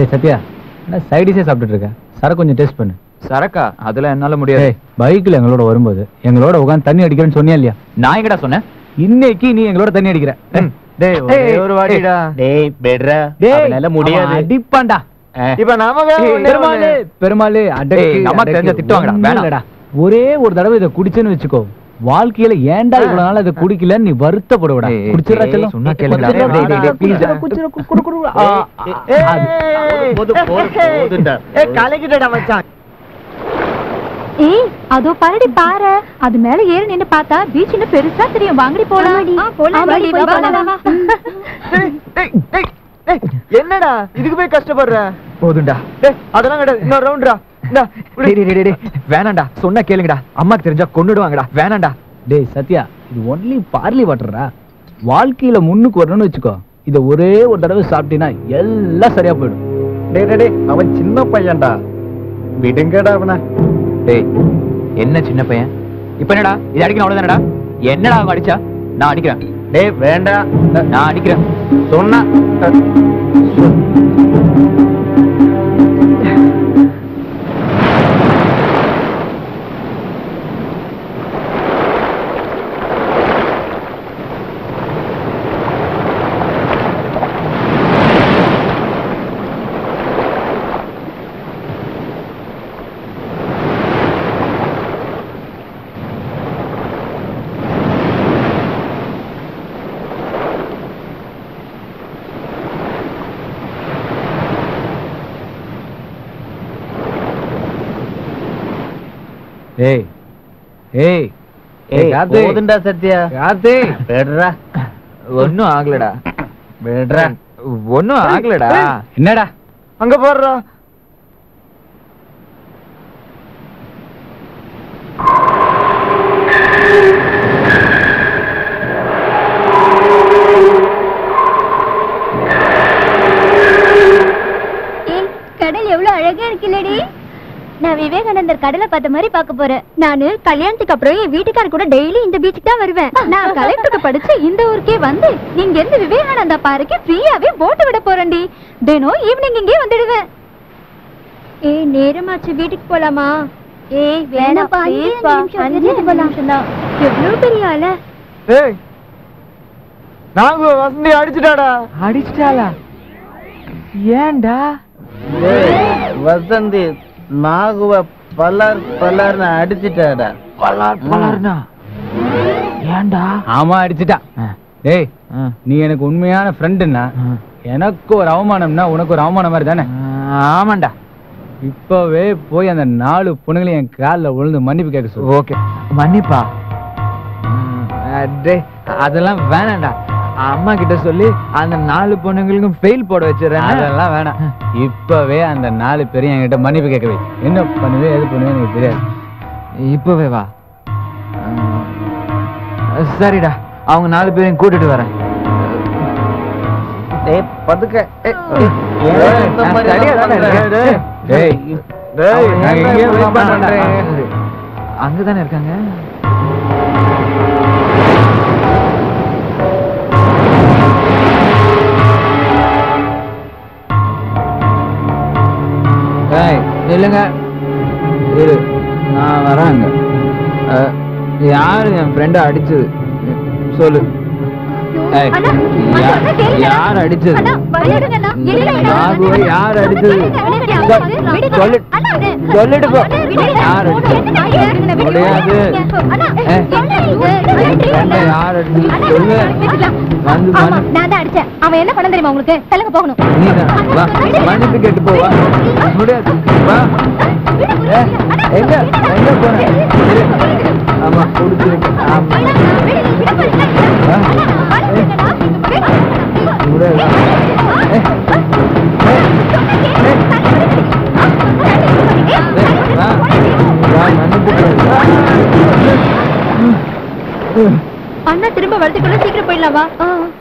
டேய் சத்யா, என்ன சைடிஸே சாப்பிட்டுட்டு இருக்க? சரக்கு கொஞ்சம் டேஸ்ட் பண்ணு. சரக்கா? அதெல்லாம் என்னால முடியாது. பைக்கில் எங்களோட வரும்போது எங்களோட உட்காந்து தண்ணி அடிக்கிறேன்னு சொன்னியா இல்லையா? நான் எங்கடா சொன்னேன்? இன்னைக்கு நீ எங்களோட தண்ணி அடிக்கிற. ஒரு வாடிடா. டேய் பெட்ரா, அதனால முடியாது. அடிப்பான்டா. இப்ப நாம பெருமாளே அம்மா தெரிஞ்ச திட்டுவாங்கடா. வேணாடா. ஒரே ஒரு தடவை இதை குடிச்சேன்னு வச்சுக்கோ, வாழ்க்கையில ஏன்டா இவ்வளவு நாள் அதை குடிக்கலன்னு நீ வருத்தப்படுவடா. குடிச்சிடா செல்லம். சொன்னா கேளுடா. கலக்கிட்டடா மச்சான். ஏய் அதோ பாருடி பாரு, அது மேல ஏறி நின்னு பார்த்தா பீச்ல பெருசா தெரியும். வாங்கடி போலாம். என்னடா இதுக்கு போய் கஷ்டப்படுற? போதுண்டா. அதெல்லாம் கிடையாது, இன்னொரு ரவுண்ட்ரா. வேணாண்டா, சொன்னா கேளுங்கடா. அம்மா தெரிஞ்சா கொன்னுடுவாங்கடா. வேணாண்டா. டேய் சத்யா, இது ஒன்லி பார்லி வாட்டர்ரா. வாழ்க்கையில முன்னுக்கு வரணும்னு வச்சுக்கோ, இத ஒரே ஒரு தடவை சாப்பிட்டீங்கன்னா எல்லாம் சரியா போயிடும். டேய் அவன் சின்ன பையன்டா, விடுங்கடா அவன. டேய் என்ன சின்ன பையன்? இப்ப என்னடா இது அடிக்கணும் அவ்வளவுதானடா? என்னடா அவன் அடிச்சா? நான் அடிக்கிறேன். டேய் வேண்டாம், நான் அடிக்கிறேன் சொன்னா. ஏய் ஏய் கார்த்தி, போதுண்டா சத்யா. கார்த்தி பெட்ரா, ஒன்னும் ஆகலடா. பெட்ரா, ஒன்னும் ஆகலடா. என்னடா அங்க போடுறா. கடல் எவ்வளவு அழகா இருக்குல்லடி. நான் விவேகானந்தர் கடலை பார்த்த மாதிரி பார்க்க போறேன். நானு கல்யாணத்துக்கு அப்புறம் என் வீட்டுக்காரர் கூட டெய்லி இந்த பீச்சுக்கு தான் வருவேன். நான் கலெக்டருக்கு படிச்சு இந்த ஊருக்கே வந்து நீங்க இருந்து விவேகானந்தா பாருக்கு ஃப்ரீயாவே போட்டு விட போறேன்டி. தினம் ஈவினிங் இங்கே வந்துடுவேன். ஏய் நேரமாச்சு, வீட்டுக்கு போலாமா? ஏய் வேணாப்பா, 5 நிமிஷம் தான். எவ்வளவு பெரிய ஆள. ஏய் நாங்க வசந்தி அடிச்சுட்டாடா. அடிச்சிட்டாளா? ஏன்டா? வசந்தி நாகுவ பலர்னு அடிச்சுட்டாடா. பலர்னா? ஏன்டா? ஆமா அடிச்சுட்டா. டேய் நீ எனக்கு உண்மையான ஃப்ரெண்டுன்னா எனக்கு ஒரு அவமானம்னா உனக்கு ஒரு அவமானம் மாதிரி தானே? ஆமாண்டா. இப்பவே போய் அந்த 4 பொண்ணுங்களையும் என் காலில் விழுந்து மன்னிப்பு கேட்க சொல்லு. ஓகே மன்னிப்பா. டேய் அதெல்லாம் வேணாண்டா. அம்மா கிட்ட சொல்லி அந்த 4 பொண்ணுங்களுக்கும் ஃபெயில் போட வச்சிடறேன். அதெல்லாம் வேணாம். இப்பவே அந்த 4 பேரையும் என்கிட்ட மன்னிப்பு கேட்கவே. என்ன பண்ணுவே எது பண்ணுவே எனக்கு தெரியாது. இப்பவே வா. சரிடா, அவங்க 4 பேரையும் கூட்டிட்டு வரேன். டேய் பதுக்க. அங்கதானே இருக்காங்க. இல்லைங்க இரு, நான் வராங்க. யாரு என் ஃப்ரெண்ட அடிச்சது சொல்லு. யார் அடிச்சது? யார் அடிச்சது? சொல்லிட்டு போ. யார் அடிச்சது? முடியாது. யார் அடிச்சது சொல்லு. வந்து நான் தான் அடிச்சேன். அவன் என்ன பண்ண தெரியுமா உங்களுக்கு? தெலுங்கு போகணும். மன்னிப்பு கேட்டு போவா. முடியாது. வா. எங்க எங்க போன? ஆமா குடிச்சிருக்கு. ஆமா அண்ணா திரும்ப வரதுக்குள்ள சீக்கிரம் போயிடலாம். வா.